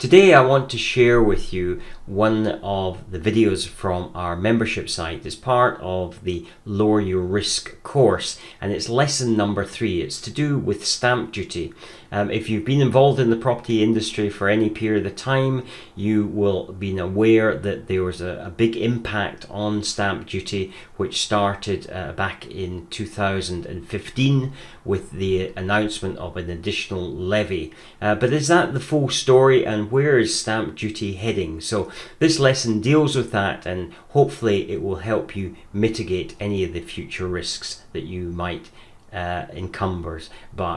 Today I want to share with you one of the videos from our membership site as part of the Lower Your Risk course, and it's lesson number 3. It's to do with stamp duty. If you've been involved in the property industry for any period of time, you will have been aware that there was a big impact on stamp duty which started back in 2015 with the announcement of an additional levy. But is that the full story, and where is stamp duty heading? So this lesson deals with that, and hopefully it will help you mitigate any of the future risks that you might encumber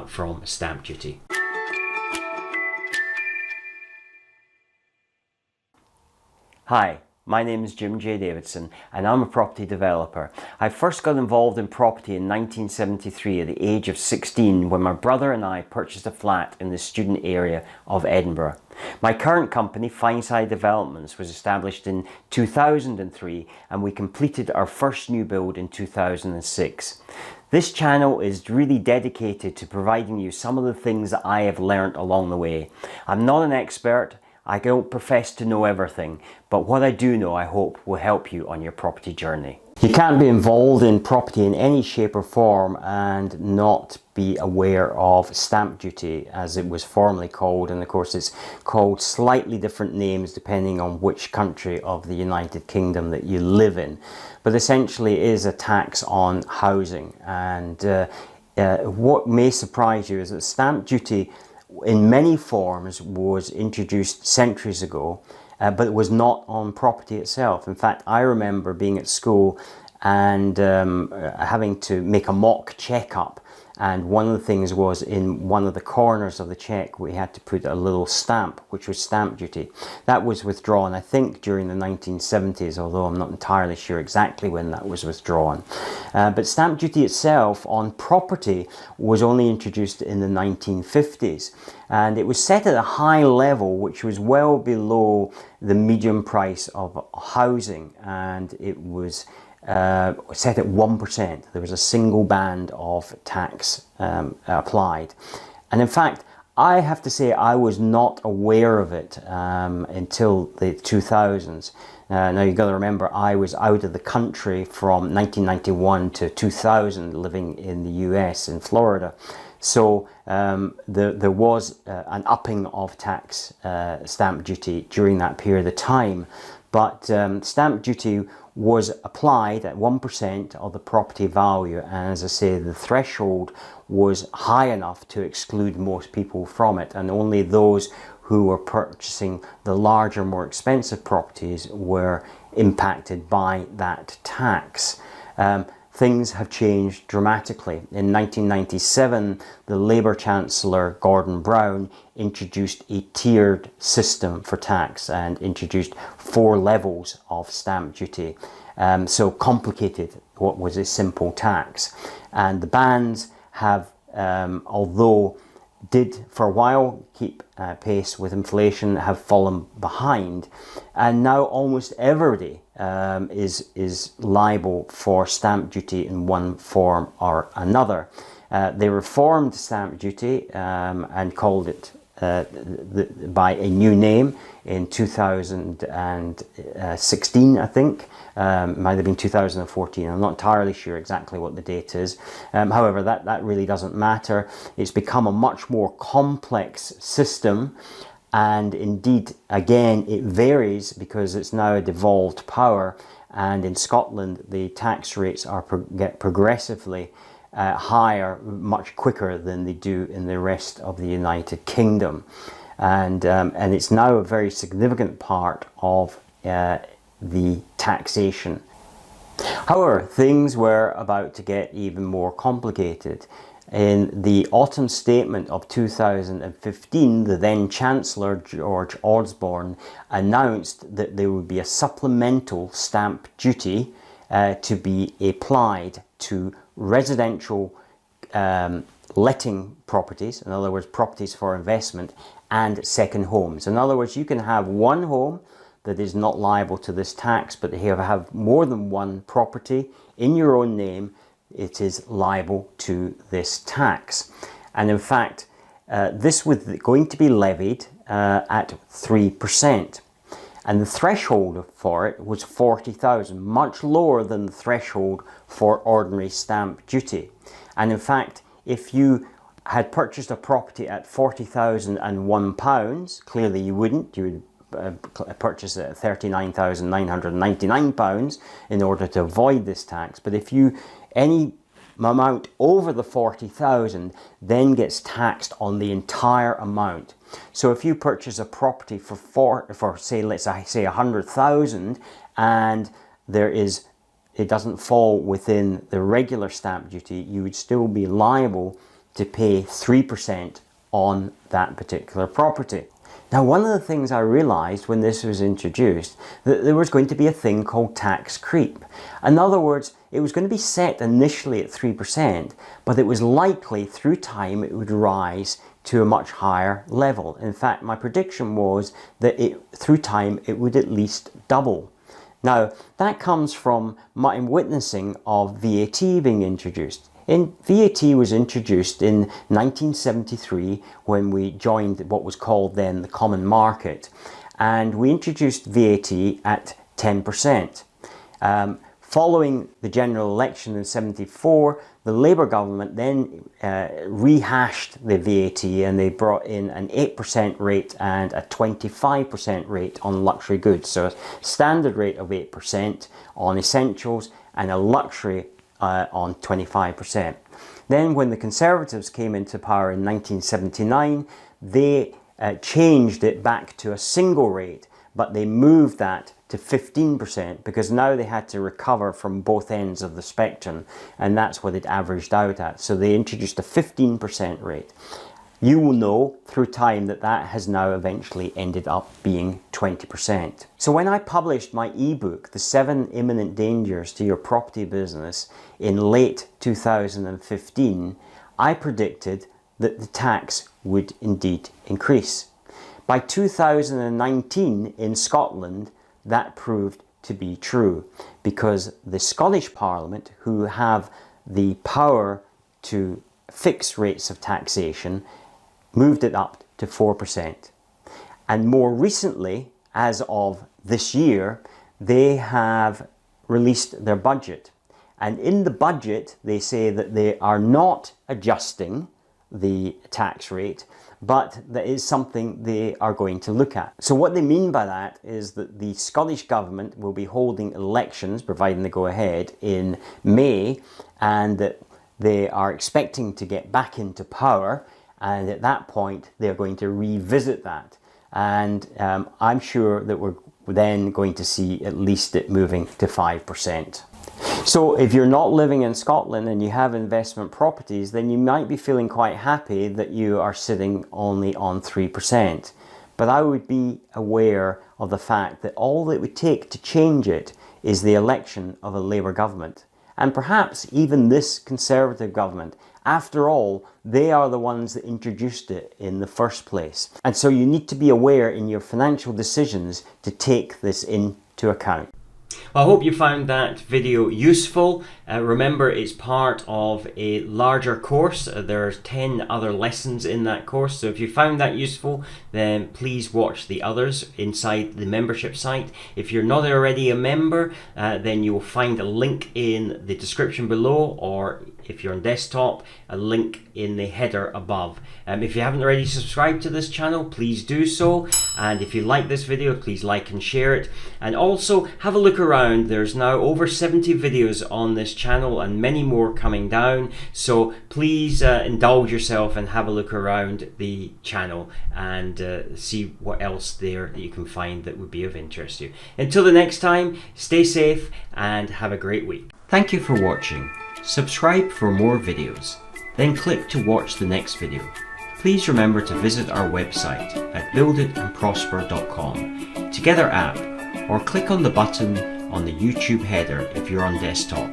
from stamp duty. Hi, my name is Jim J. Davidson and I'm a property developer. I first got involved in property in 1973 at the age of 16 when my brother and I purchased a flat in the student area of Edinburgh. My current company, Fineside Developments, was established in 2003 and we completed our first new build in 2006. This channel is really dedicated to providing you some of the things that I have learnt along the way. I'm not an expert. I don't profess to know everything, but what I do know, I hope, will help you on your property journey. You can't be involved in property in any shape or form and not be aware of stamp duty, as it was formerly called, and of course it's called slightly different names depending on which country of the United Kingdom that you live in. But essentially it is a tax on housing, and what may surprise you is that stamp duty in many forms was introduced centuries ago, but it was not on property itself. In fact, I remember being at school and having to make a mock checkup, and one of the things was in one of the corners of the check we had to put a little stamp, which was stamp duty. That was withdrawn, I think, during the 1970s, although I'm not entirely sure exactly when that was withdrawn. But stamp duty itself on property was only introduced in the 1950s, and it was set at a high level which was well below the median price of housing, and it was set at 1%. There was a single band of tax applied, and in fact I have to say I was not aware of it until the 2000s. Now you've got to remember, I was out of the country from 1991 to 2000, living in the US in Florida. So there was an upping of tax stamp duty during that period of time, but stamp duty was applied at 1% of the property value, and as I say, the threshold was high enough to exclude most people from it, and only those who were purchasing the larger, more expensive properties were impacted by that tax. Things have changed dramatically. In 1997, the Labour Chancellor Gordon Brown introduced a tiered system for tax and introduced 4 levels of stamp duty. So complicated what was a simple tax. And the bands have, although did for a while keep pace with inflation, have fallen behind, and now almost everybody is liable for stamp duty in one form or another. They reformed stamp duty and called it by a new name in 2016, I think. It might have been 2014. I'm not entirely sure exactly what the date is. However, that really doesn't matter. It's become a much more complex system, and indeed, again, it varies because it's now a devolved power, and in Scotland the tax rates get progressively higher much quicker than they do in the rest of the United Kingdom, and it's now a very significant part of the taxation. However, things were about to get even more complicated. In the autumn statement of 2015, the then Chancellor George Osborne announced that there would be a supplemental stamp duty to be applied to residential letting properties, in other words properties for investment, and second homes. In other words, you can have one home that is not liable to this tax, but if you have more than one property in your own name, it is liable to this tax. And in fact, this was going to be levied at 3%. And the threshold for it was 40,000, much lower than the threshold for ordinary stamp duty. And in fact, if you had purchased a property at £40,001, clearly you wouldn't. You would purchase it at £39,999 in order to avoid this tax. But if you, any amount over the 40,000 then gets taxed on the entire amount. So if you purchase a property for say, let's say 100,000, and it doesn't fall within the regular stamp duty, you would still be liable to pay 3% on that particular property. Now, one of the things I realized when this was introduced, that there was going to be a thing called tax creep. In other words, it was going to be set initially at 3%, but it was likely through time it would rise to a much higher level. In fact, my prediction was that through time it would at least double. Now, that comes from my witnessing of VAT being introduced. VAT was introduced in 1973 when we joined what was called then the Common Market, and we introduced VAT at 10%. Following the general election in 74, the Labour government then rehashed the VAT, and they brought in an 8% rate and a 25% rate on luxury goods. So a standard rate of 8% on essentials and a luxury on 25%. Then when the Conservatives came into power in 1979, they changed it back to a single rate, but they moved that to 15% because now they had to recover from both ends of the spectrum, and that's what it averaged out at. So they introduced a 15% rate. You will know through time that that has now eventually ended up being 20%. So when I published my ebook, The 7 Imminent Dangers to Your Property Business, in late 2015, I predicted that the tax would indeed increase. By 2019 in Scotland, that proved to be true because the Scottish Parliament, who have the power to fix rates of taxation, moved it up to 4%. And more recently, as of this year, they have released their budget. And in the budget, they say that they are not adjusting the tax rate, but that is something they are going to look at. So what they mean by that is that the Scottish Government will be holding elections, providing they go ahead, in May, and that they are expecting to get back into power, and at that point they're going to revisit that. And I'm sure that we're then going to see at least it moving to 5%. So if you're not living in Scotland and you have investment properties, then you might be feeling quite happy that you are sitting only on 3%. But I would be aware of the fact that all it would take to change it is the election of a Labour government. And perhaps even this Conservative government. After all, they are the ones that introduced it in the first place. And so you need to be aware in your financial decisions to take this into account. Well, I hope you found that video useful. Remember, it's part of a larger course. There are 10 other lessons in that course. So if you found that useful, then please watch the others inside the membership site. If you're not already a member, then you will find a link in the description below, or if you're on desktop, a link in the header above. If you haven't already subscribed to this channel, please do so. And if you like this video, please like and share it. And also have a look around. There's now over 70 videos on this channel and many more coming down. So please indulge yourself and have a look around the channel and see what else there that you can find that would be of interest to you. Until the next time, stay safe and have a great week. Thank you for watching. Subscribe for more videos, then click to watch the next video. Please remember to visit our website at builditandprosper.com, Together app, or click on the button on the YouTube header if you're on desktop.